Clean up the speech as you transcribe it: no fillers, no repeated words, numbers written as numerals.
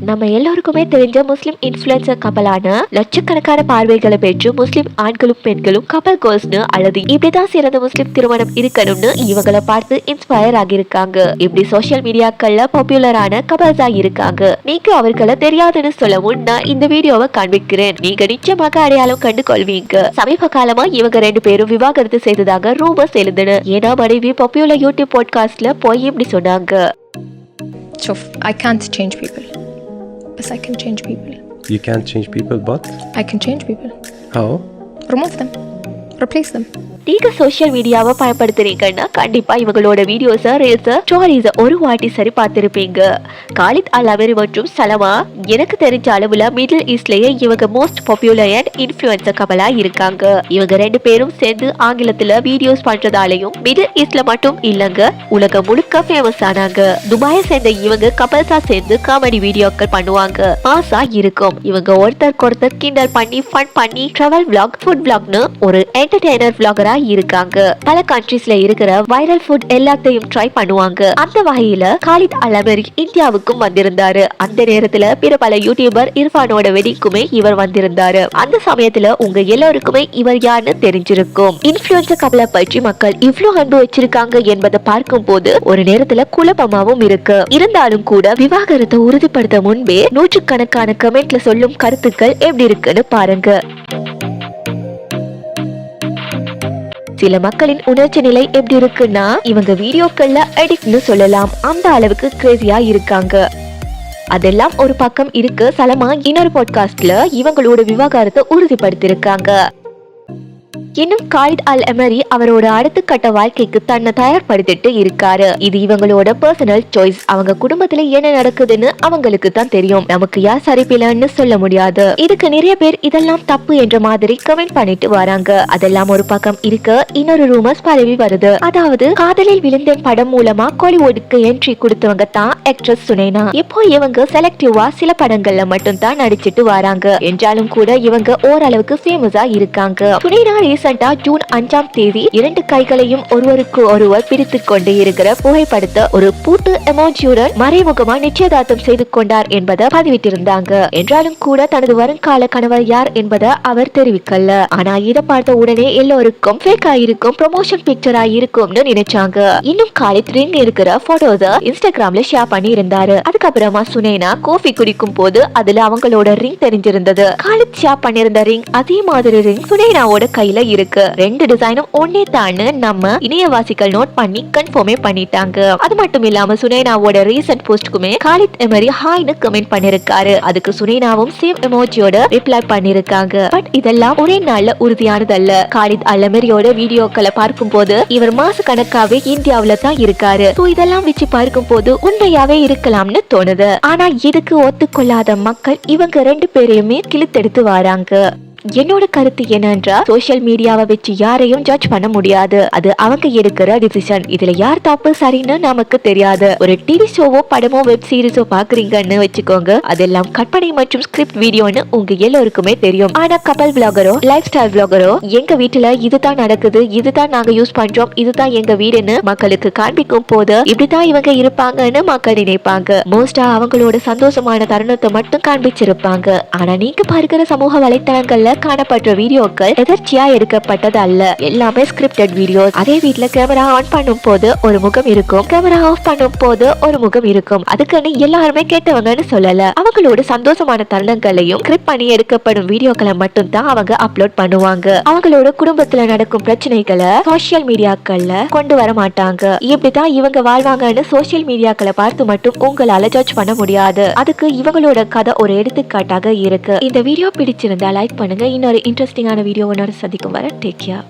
நம்ம எல்லாருக்குமே தெரிஞ்ச முஸ்லிம் இன்ஃப்ளூயன்சர் கப்பலான லட்சக்கணக்கான பார்வைகளை பெற்று முஸ்லிம் ஆண்களும் பெண்களும் கப்பல் கோல்ஸ்னு அல்லது இப்படிதான் சிறந்த முஸ்லிம் திருமணம் இருக்கணும்னு இவங்களை பார்த்து இன்ஸ்பயர் ஆகியிருக்காங்க. இப்படி சோசியல் மீடியாக்கள்ல பாப்புலரான கப்பல்ஸா இருக்காங்க. நீங்க அவர்களை தெரியாதுன்னு சொல்லவும் நான் இந்த வீடியோவை காண்பிக்கிறேன். நீங்க நிச்சயமாக அடையாளம் கண்டு கொள்வீங்க. சமீப காலமா இவங்க 2 பேரும் விவாகரத்து செய்ததாக ரூமர்ஸ் எழுந்தன. ஏன்னா மனைவி பாப்புலர் யூடியூப் பாட்காஸ்ட்ல போய் இப்படி சொன்னாங்க. So I can't change people, but I can change people. You can't change people, but I can change people. how? Remove them, replace them. நீங்க சோசியல் மீடியாவை பயன்படுத்துறீங்கன்னா கண்டிப்பா இவங்களோட வீடியோஸ ரீல்ஸ ஸ்டோரிஸ ஒரு வாட்டி சரி பார்த்திருப்பீங்க. காலித் அல் அமீரி மற்றும் சலமா எனக்கு தெரிஞ்ச அளவுல மிடில் ஈஸ்ட்லயே இவங்க மோஸ்ட் பாப்புலர் அண்ட் இன்ஃப்ளூயன்சர் கப்பலா இருக்காங்க. இவங்க 2 பேரும் சேர்ந்து ஆங்கிலத்துல வீடியோஸ் பண்றதாலையும் மிடில் ஈஸ்ட்ல மட்டும் இல்லங்க உலகம் முழுக்க ஃபேமஸ் ஆனாங்க. துபாயை சேர்ந்த இவங்க கப்பல்ஸா சேர்ந்து காமெடி வீடியோக்கள் பண்ணுவாங்க. மாசா இருக்கும். இவங்க ஒருத்தருக்கு கிண்டல் பண்ணி ஃபன் பண்ணி டிராவல் vlog, ஃபுட் vlogனு ஒரு என்டர்டெய்னர் vlogger இருக்காங்க. பல கண்ட்ரீஸ்ல இருக்கிற வைரல் ஃபுட் எல்லாத்தையும் ட்ரை பண்ணுவாங்க. அந்த வகையில காலித் அல் அமீரி இந்தியாவுக்கும் வந்திருந்தாரு. அந்த நேரத்துல பிற பல யூடியூபர் இர்ஃபானோட வெட்டிங்குமே இவர் வந்திருந்தாரு. அந்த சமயத்துல உங்க எல்லாருக்குமே இவர் யாருன்னு தெரிஞ்சிருக்கும். இன்ஃப்ளூயன்சர் கப்பலை பற்றி மக்கள் இவ்வளவு அன்பு வச்சிருக்காங்க என்பதை பார்க்கும் போது ஒரு நேரத்துல குழப்பமாவும் இருக்கு. இருந்தாலும் கூட விவாகரத்தை உறுதிப்படுத்த முன்பே நூற்றுக்கணக்கான கமெண்ட்ல சொல்லும் கருத்துக்கள் எப்படி இருக்குன்னு பாருங்க. சில மக்களின் உணர்ச்சி நிலை எப்படி இருக்குன்னா இவங்க வீடியோக்கள்ல எடிட்னு சொல்லலாம். அந்த அளவுக்கு கிரேசியா இருக்காங்க. அதெல்லாம் ஒரு பக்கம் இருக்கு. சலமா இன்னொரு பாட்காஸ்ட்ல இவங்களோட விவாகரத்தை உறுதிப்படுத்திருக்காங்க. இன்னும் காலித் அல் அமீரி அவரோட அடுத்த கட்ட வாழ்க்கைக்கு தன்னை தயார்படுத்திட்டு இருக்காரு. இது இவங்களோட பர்சனல் சாய்ஸ். அவங்க குடும்பத்துல என்ன நடக்குதுன்னு அவங்களுக்கு தான் தெரியும். நமக்கு யார் சரிப்பில்லைன்னு சொல்ல முடியாது. இதுக்கு நிறைய பேர் இதெல்லாம் தப்பு என்ற மாதிரி கமெண்ட் பண்ணிட்டு வராங்க. அதெல்லாம் ஒரு பக்கம் இருக்கு. இன்னொரு ரூமர்ஸ் பரவி வருது. அதாவது காதலில் விழுந்த படம் மூலமா கோலிவுட்க்கு என்ட்ரி கொடுத்தவங்க தான் ஆக்ட்ரஸ் சுனைனா. இப்போ இவங்க செலக்டிவா சில படங்கள்ல மட்டும் தான் நடிச்சிட்டு வராங்க. என்றாலும் கூட இவங்க ஓரளவுக்கு ஃபேமஸா இருக்காங்க. சுனைனா ஜூன் 5ஆம் தேதி 2 கைகளையும் ஒருவருக்கு ஒருவர் பிரித்துக் கொண்டு இருக்கிற புகைப்படத்தை ஒரு பூட்டு எமோஜியுடன் மறைமுகமா நிச்சயதார்த்தம் செய்து கொண்டார் என்பதை பதிவிட்டிருந்தாங்க. என்றாலும் கூட தனது வருங்கால கணவர் யார் என்பதை அவர் தெரிவிக்கல. ஆனா இதை பார்த்த உடனே எல்லோருக்கும் ஃபேக் ஆயிருக்கும், ப்ரமோஷன் பிக்சரா இருக்கும்னு நினைச்சாங்க. இன்னும் காலித் ரிங் இருக்கிற போட்டோஸ இன்ஸ்டாகிராம்ல ஷேர் பண்ணி இருந்தாரு. அதுக்கப்புறமா சுனைனா காஃபி குடிக்கும் போது அதுல அவங்களோட ரிங் தெரிஞ்சிருந்தது. காலித் ஷேர் பண்ணிருந்த ரிங் அதே மாதிரி ரிங் சுனைனாவோட கையில இருக்கு. 2 டிசைனும் ஒன்னே தான் நம்ம இணையவாசிகள் நோட் பண்ணி கன்ஃபார்மே பண்ணிட்டாங்க. அது மட்டும் இல்லாம சுனைனாவோட ரீசன்ட் போஸ்ட்க்குமே காலித் எமரி ஹாய்னு கமெண்ட் பண்ணிருக்காரு. அதுக்கு சுனைனாவும் சேம் எமோஜியோட ரிப்ளை பண்ணிருக்காங்க. பட் இதெல்லாம் ஒரே நாள்ல உறுதியானதல்ல. காலித் அல் அமீரியோட வீடியோக்களை பார்க்கும் போது இவர் மாச கணக்காவே இந்தியாவில தான் இருக்காரு. இதெல்லாம் வச்சு பார்க்கும் போது உண்மையாவே இருக்கலாம்னு தோணுது. ஆனா இதுக்கு ஒத்துக்கொள்ளாத மக்கள் இவங்க 2 பேரையுமே கிழித்தெடுத்து வராங்க. என்னோட கருத்து என்னன்றா சோசியல் மீடியாவை வச்சு யாரையும் ஜட்ஜ் பண்ண முடியாது. அது அவங்க எடுக்கிற டிசிஷன். இதுல யார் தப்பு சரின்னு நமக்கு தெரியாது. ஒரு டிவி ஷோவோ படமோ வெப் சீரிஸோ பாக்குறீங்கன்னு வச்சுக்கோங்க. அதெல்லாம் கற்பனை மற்றும் ஸ்கிரிப்ட் வீடியோன்னு உங்க எல்லோருக்குமே தெரியும். ஆனா கப்பல் விளாகரோ லைஃப் ஸ்டைல் விளாகரோ எங்க வீட்டுல இதுதான் நடக்குது, இதுதான் நாங்க யூஸ் பண்றோம், இதுதான் எங்க வீடுன்னு மக்களுக்கு காண்பிக்கும் போது இப்படிதான் இவங்க இருப்பாங்கன்னு மக்கள் நினைப்பாங்க. மோஸ்டா அவங்களோட சந்தோஷமான தருணத்தை மட்டும் காண்பிச்சிருப்பாங்க. ஆனா நீங்க பார்க்கிற சமூக வலைத்தளங்கள்ல காணப்பட்ட வீடியோக்கள் எதர்ச்சியா எடுக்கப்பட்டது அல்ல. எல்லாமே ஸ்கிரிப்டட் வீடியோஸ். அதே வீட்ல கேமரா ஆன் பண்ணும் போது ஒரு முகம் இருக்கும், கேமரா ஆஃப் பண்ணும் போது ஒரு முகம் இருக்கும். அதுக்குன்னு எல்லாருமே கேட்டவங்கன்னு சொல்லல. அவங்களோட சந்தோஷமான தருணங்களையும் ஸ்கிரிப்ட் பண்ணி எடுக்கப்படும் வீடியோக்களை மட்டும் தான் அவங்க அப்லோட் பண்ணுவாங்க. அவங்களோட குடும்பத்துல நடக்கும் பிரச்சனைகளை சோசியல் மீடியாக்கள்ல கொண்டு வர மாட்டாங்க. இப்படிதான் இவங்க வாழ்வாங்கன்னு சோசியல் மீடியாக்களை பார்த்து மட்டும் உங்களால ஜட்ஜ் பண்ண முடியாது. அதுக்கு இவங்களோட கதை ஒரு எடுத்துக்காட்டாக இருக்கு. இந்த வீடியோ பிடிச்சிருந்தா லைக் பண்ணுங்க. இன்னொரு இன்ட்ரெஸ்டிங்கான வீடியோவோட சந்திக்கும் வரை டேக் கேர்.